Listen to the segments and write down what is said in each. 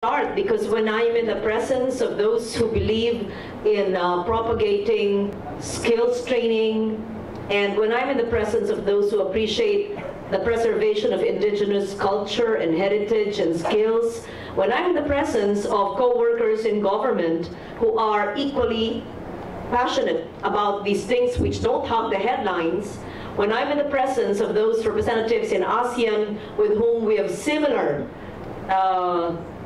start because when I'm in the presence of those who believe in propagating skills training, and when I'm in the presence of those who appreciate the preservation of indigenous culture and heritage and skills, when I'm in the presence of co-workers in government who are equally passionate about these things which don't have the headlines, when I'm in the presence of those representatives in ASEAN with whom we have similar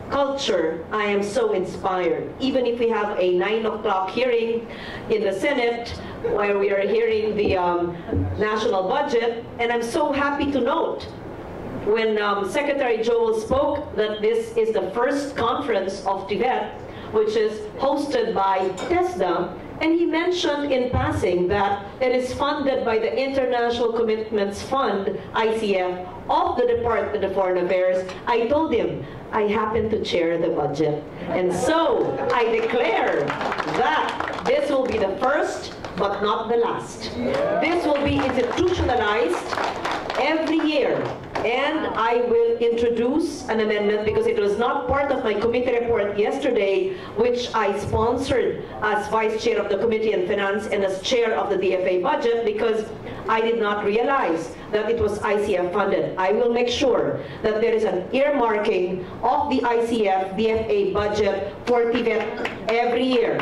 culture, I am so inspired. Even if we have a 9 o'clock hearing in the Senate where we are hearing the national budget, and I'm so happy to note when Secretary Joel spoke that this is the first conference of TVET, which is hosted by TESDA, and he mentioned in passing that it is funded by the International Commitments Fund, ICF, of the Department of Foreign Affairs. I told him I happen to chair the budget. And so I declare that this will be the first, but not the last. This will be institutionalized every year. And I will introduce an amendment because it was not part of my committee report yesterday, which I sponsored as vice chair of the Committee on Finance and as chair of the DFA budget, because I did not realize that it was ICF funded. I will make sure that there is an earmarking of the ICF DFA budget for TVET every year.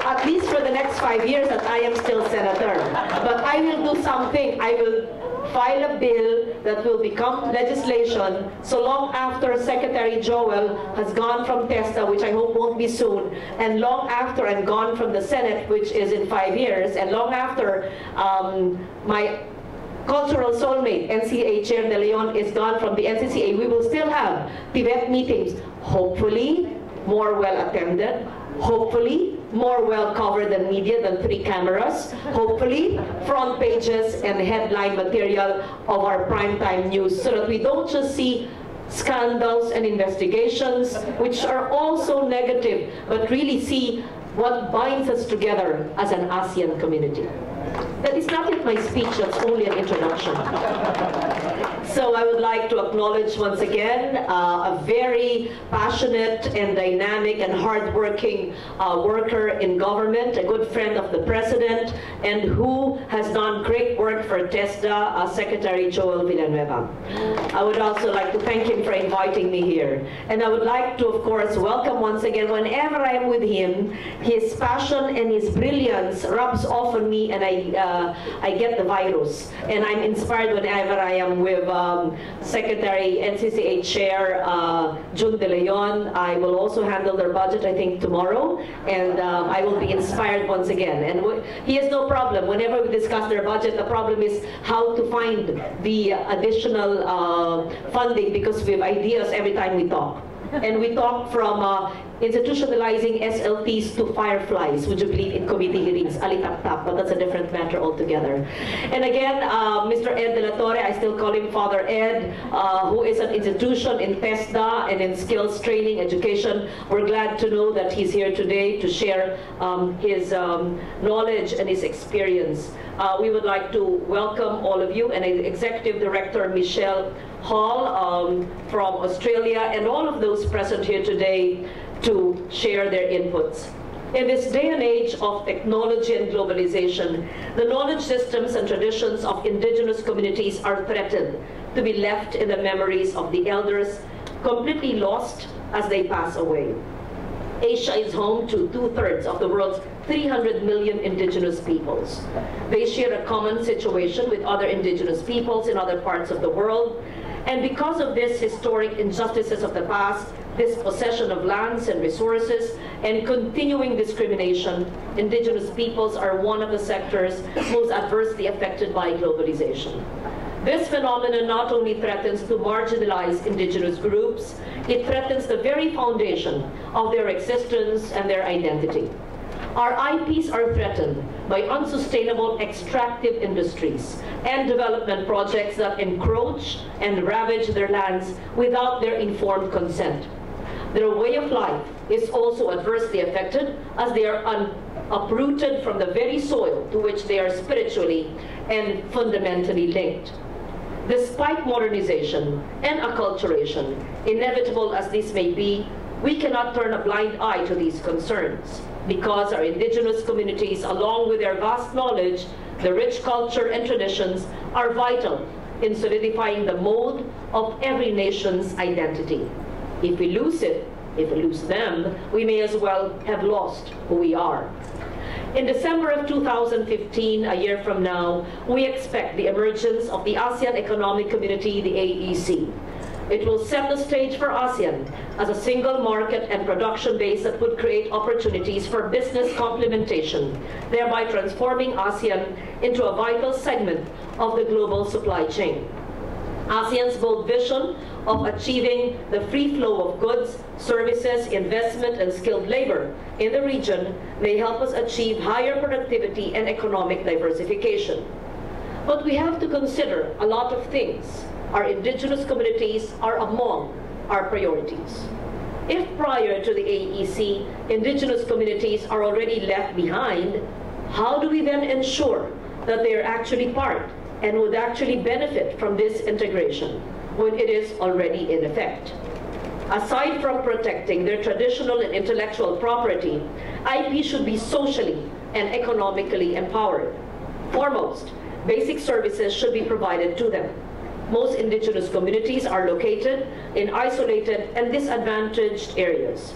At least for the next 5 years that I am still senator. But I will do something. I will file a bill that will become legislation so long after Secretary Joel has gone from TESDA, which I hope won't be soon, and long after I'm gone from the Senate, which is in 5 years, and long after my cultural soulmate, NCA Chair De Leon, is gone from the NCCA, we will still have TVET meetings, hopefully more well attended, hopefully more well covered than media than 3 cameras, hopefully front pages and headline material of our primetime news, so that we don't just see scandals and investigations, which are also negative, but really see what binds us together as an ASEAN community. That is not yet my speech, that's only an introduction. So I would like to acknowledge once again a very passionate and dynamic and hardworking worker in government, a good friend of the President, and who has done great work for TESDA, Secretary Joel Villanueva. I would also like to thank him for inviting me here. And I would like to, of course, welcome once again, whenever I am with him, his passion and his brilliance rubs off on me, and I get the virus. And I'm inspired whenever I am with Secretary NCCA Chair June De Leon. I will also handle their budget, I think, tomorrow, and I will be inspired once again. And he has no problem. Whenever we discuss their budget, the problem is how to find the additional funding, because we have ideas every time we talk. And we talk from institutionalizing SLTs to fireflies, would you believe, in committee hearings, alitap-tap, but that's a different matter altogether. And again, Mr. Ed De La Torre, I still call him Father Ed, who is an institution in TESDA and in skills training education. We're glad to know that he's here today to share his knowledge and his experience. We would like to welcome all of you, and Executive Director Michelle Hall from Australia, and all of those present here today to share their inputs. In this day and age of technology and globalization, the knowledge systems and traditions of indigenous communities are threatened to be left in the memories of the elders, completely lost as they pass away. Asia is home to 2/3 of the world's 300 million indigenous peoples. They share a common situation with other indigenous peoples in other parts of the world. And because of this historic injustices of the past, dispossession of lands and resources, and continuing discrimination, indigenous peoples are one of the sectors most adversely affected by globalization. This phenomenon not only threatens to marginalize indigenous groups, it threatens the very foundation of their existence and their identity. Our IPs are threatened by unsustainable extractive industries and development projects that encroach and ravage their lands without their informed consent. Their way of life is also adversely affected as they are uprooted from the very soil to which they are spiritually and fundamentally linked. Despite modernization and acculturation, inevitable as this may be, We cannot turn a blind eye to these concerns because our indigenous communities, along with their vast knowledge, the rich culture and traditions, are vital in solidifying the mold of every nation's identity. If we lose it, if we lose them, we may as well have lost who we are. In December of 2015, a year from now, we expect the emergence of the ASEAN Economic Community, the AEC. It will set the stage for ASEAN as a single market and production base that would create opportunities for business complementation, thereby transforming ASEAN into a vital segment of the global supply chain. ASEAN's bold vision of achieving the free flow of goods, services, investment, and skilled labor in the region may help us achieve higher productivity and economic diversification. But we have to consider a lot of things. Our indigenous communities are among our priorities. If prior to the AEC, indigenous communities are already left behind, how do we then ensure that they are actually part and would actually benefit from this integration when it is already in effect? Aside from protecting their traditional and intellectual property, IP should be socially and economically empowered. Foremost, basic services should be provided to them. Most indigenous communities are located in isolated and disadvantaged areas.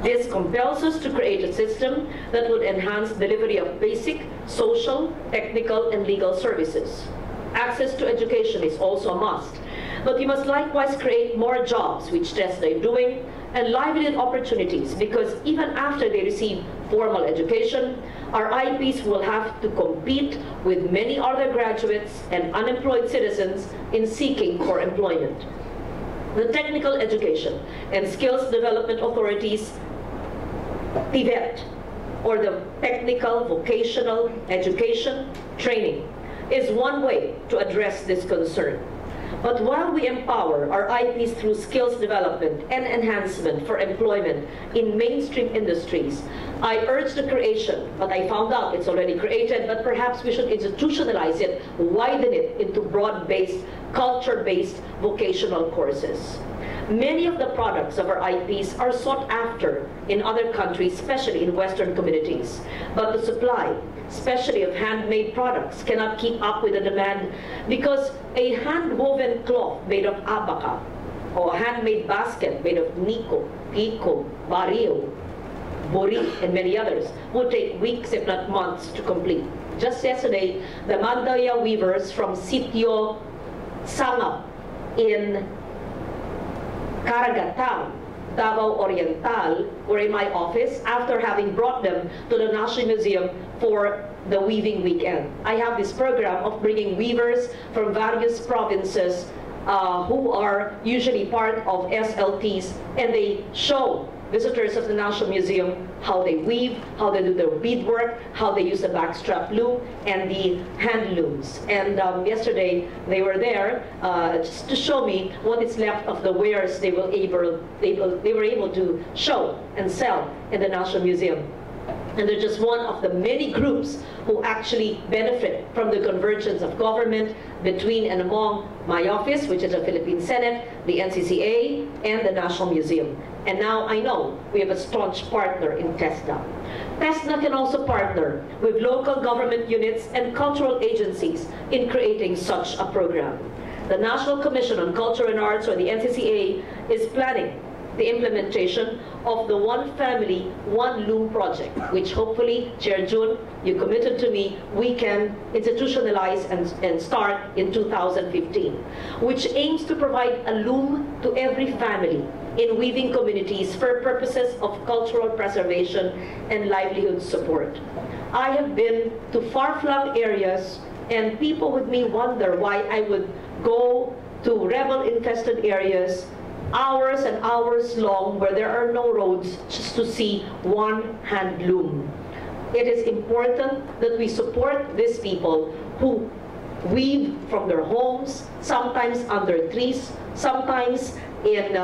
This compels us to create a system that would enhance delivery of basic, social, technical, and legal services. Access to education is also a must, but we must likewise create more jobs, which test they're doing, and livelihood opportunities, because even after they receive formal education, our IPs will have to compete with many other graduates and unemployed citizens in seeking for employment. The Technical Education and Skills Development Authorities, TVET, or the Technical Vocational Education Training, is one way to address this concern. But while we empower our IPs through skills development and enhancement for employment in mainstream industries, I urge the creation, but I found out it's already created, but perhaps we should institutionalize it, widen it into broad-based, culture-based vocational courses. Many of the products of our IPs are sought after in other countries, especially in Western communities. But the supply, especially of handmade products, cannot keep up with the demand because a hand-woven cloth made of abaca or a handmade basket made of nico, pico, baril, bori, and many others would take weeks, if not months, to complete. Just yesterday, the Mandaya weavers from Sitio Sangap in Karagatan, Davao Oriental, were in my office after having brought them to the National Museum for the weaving weekend. I have this program of bringing weavers from various provinces who are usually part of SLTs, and they show visitors of the National Museum how they weave, how they do their beadwork, how they use the backstrap loom and the hand looms. And yesterday they were there just to show me what is left of the wares they were able to show and sell in the National Museum. And they're just one of the many groups who actually benefit from the convergence of government between and among my office, which is the Philippine Senate, the NCCA, and the National Museum. And now I know we have a staunch partner in TESDA. TESDA can also partner with local government units and cultural agencies in creating such a program. The National Commission on Culture and Arts, or the NCCA, is planning the implementation of the One Family, One Loom project, which hopefully, Chair June, you committed to me, we can institutionalize and start in 2015, which aims to provide a loom to every family in weaving communities for purposes of cultural preservation and livelihood support. I have been to far-flung areas, and people with me wonder why I would go to rebel-infested areas hours and hours long where there are no roads just to see one hand loom. It is important that we support these people who weave from their homes, sometimes under trees, sometimes in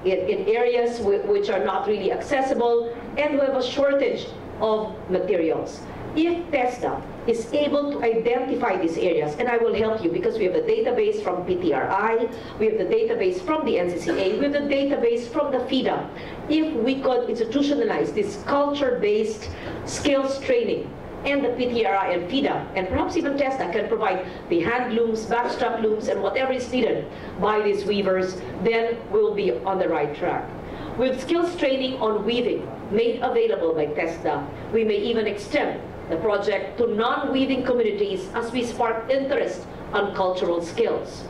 areas which are not really accessible, and we have a shortage of materials. if TESDA is able to identify these areas, and I will help you because we have the database from PTRI, we have the database from the NCCA, we have the database from the FIDA. If we could institutionalize this culture-based skills training, and the PTRI and FIDA, and perhaps even TESDA can provide the hand looms, backstrap looms, and whatever is needed by these weavers, then we'll be on the right track. With skills training on weaving made available by TESDA, we may even extend the project to non-weaving communities as we spark interest on cultural skills.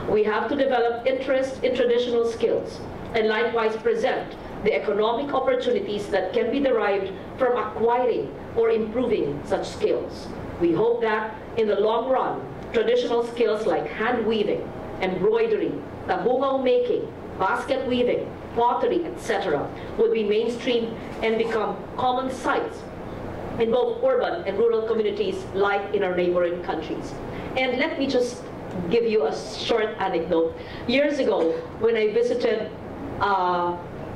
We have to develop interest in traditional skills and likewise present the economic opportunities that can be derived from acquiring or improving such skills. We hope that in the long run, traditional skills like hand weaving, embroidery, tabungaw making, basket weaving, pottery, etc. would be mainstream and become common sights in both urban and rural communities like in our neighboring countries. And let me just give you a short anecdote. Years ago, when I visited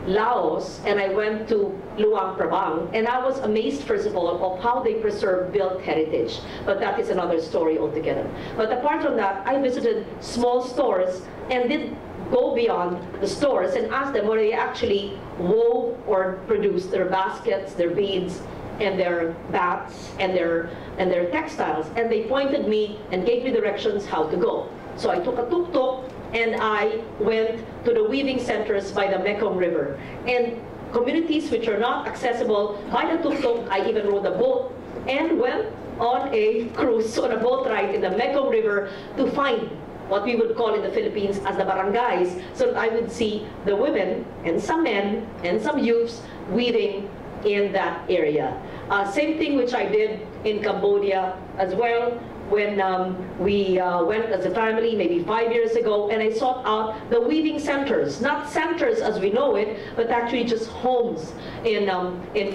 Laos, and I went to Luang Prabang, and I was amazed, first of all, of how they preserve built heritage. But that is another story altogether. But apart from that, I visited small stores and did go beyond the stores and asked them where they actually wove or produced their baskets, their beads, and their bats, and their textiles. And they pointed me and gave me directions how to go. So I took a tuk-tuk, and I went to the weaving centers by the Mekong River. And communities which are not accessible by the tuk-tuk, I even rode a boat and went on a cruise, on a boat ride in the Mekong River to find what we would call in the Philippines as the barangays, so that I would see the women and some men and some youths weaving in that area. Same thing which I did in Cambodia as well, when we went as a family maybe 5 years ago, and I sought out the weaving centers, not centers as we know it, but actually just homes in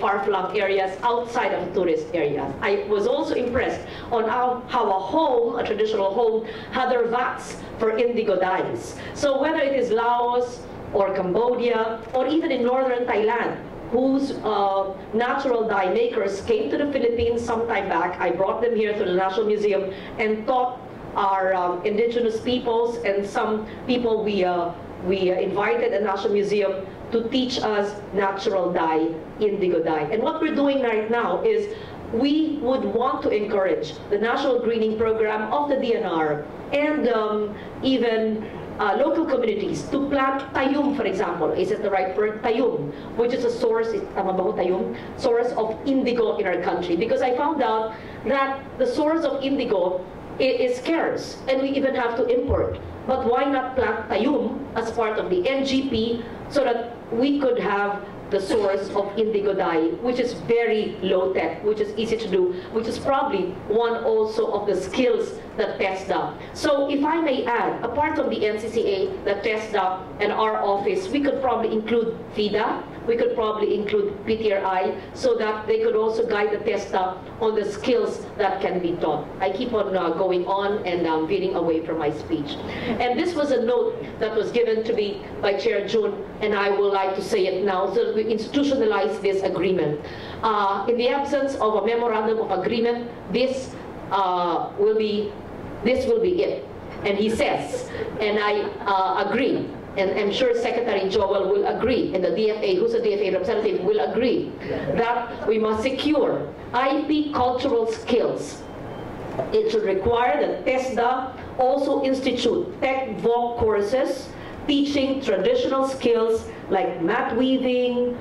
far-flung areas outside of tourist areas. I was also impressed on how a home, a traditional home, had their vats for indigo dyes. So whether it is Laos or Cambodia or even in northern Thailand, whose natural dye makers came to the Philippines some time back. I brought them here to the National Museum and taught our indigenous peoples and some people we invited at the National Museum to teach us natural dye, indigo dye. And what we're doing right now is we would want to encourage the National Greening Program of the DNR and even local communities to plant tayum, for example. Is it the right word? Tayum, which is a source, source of indigo in our country. Because I found out that the source of indigo is scarce, and we even have to import. But why not plant tayum as part of the NGP so that we could have the source of indigo dye, which is very low-tech, which is easy to do, which is probably one also of the skills that TESDA. So if I may add, apart from the NCCA, the TESDA, and our office, we could probably include FIDA, we could probably include PTRI, so that they could also guide the TESDA on the skills that can be taught. I keep on going on and veering away from my speech. And this was a note that was given to me by Chair June, and I would like to say it now, so that we institutionalize this agreement. In the absence of a memorandum of agreement, this will be it. And he says, and I agree, and I'm sure Secretary Joel will agree, and the DFA, who's a DFA representative, will agree, that we must secure IP cultural skills. It should require that TESDA also institute tech voc courses teaching traditional skills like mat weaving,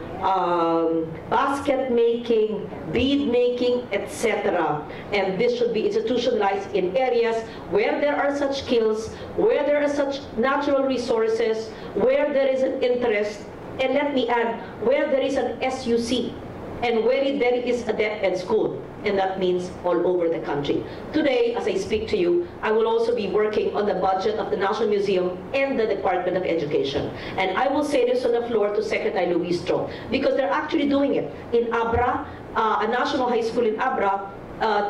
basket making, bead making, etc. And this should be institutionalized in areas where there are such skills, where there are such natural resources, where there is an interest, and let me add, where there is an SUC, and where there is a DepEd school, and that means all over the country. Today, as I speak to you, I will also be working on the budget of the National Museum and the Department of Education. And I will say this on the floor to Secretary Luistro, because they're actually doing it. In Abra, a national high school in Abra,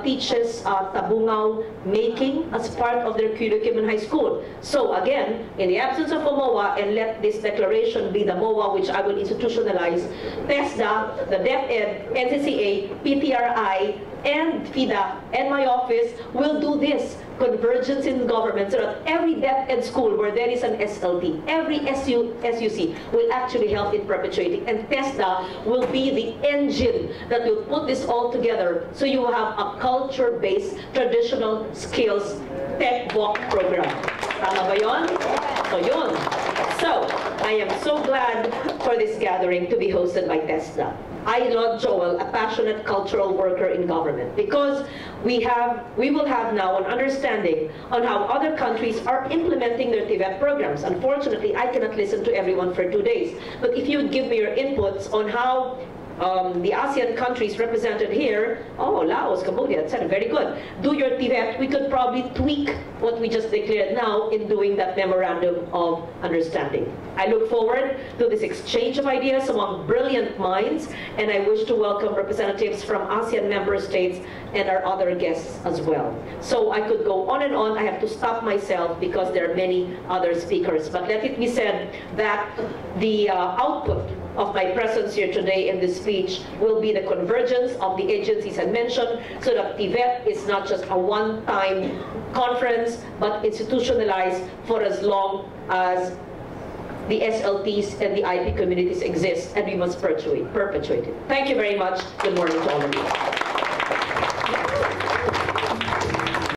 teaches tabungaw making as part of their curriculum in high school. So again, in the absence of a MOA, and let this declaration be the MOA which I will institutionalize, TESDA, the DepEd, NCCA, PTRI, and FIDA, and my office will do this convergence in government so that every DepEd school where there is an SLT, every SUC will actually help in perpetuating, and TESDA will be the engine that will put this all together so you will have a culture-based traditional skills tech walk program. Tama ba yun? So yun. So, I am so glad for this gathering to be hosted by TESDA. I love Joel, a passionate cultural worker in government, because we will have now an understanding on how other countries are implementing their TVET programs. Unfortunately, I cannot listen to everyone for 2 days, but if you would give me your inputs on how the ASEAN countries represented here, Laos, Cambodia, etc., very good. Do your TVET. We could probably tweak what we just declared now in doing that memorandum of understanding. I look forward to this exchange of ideas among brilliant minds, and I wish to welcome representatives from ASEAN member states and our other guests as well. So I could go on and on. I have to stop myself because there are many other speakers. But let it be said that the output of my presence here today in this speech will be the convergence of the agencies I mentioned, so that TVET is not just a one-time conference, but institutionalized for as long as the SLTs and the IP communities exist, and we must perpetuate it. Thank you very much. Good morning to all of you.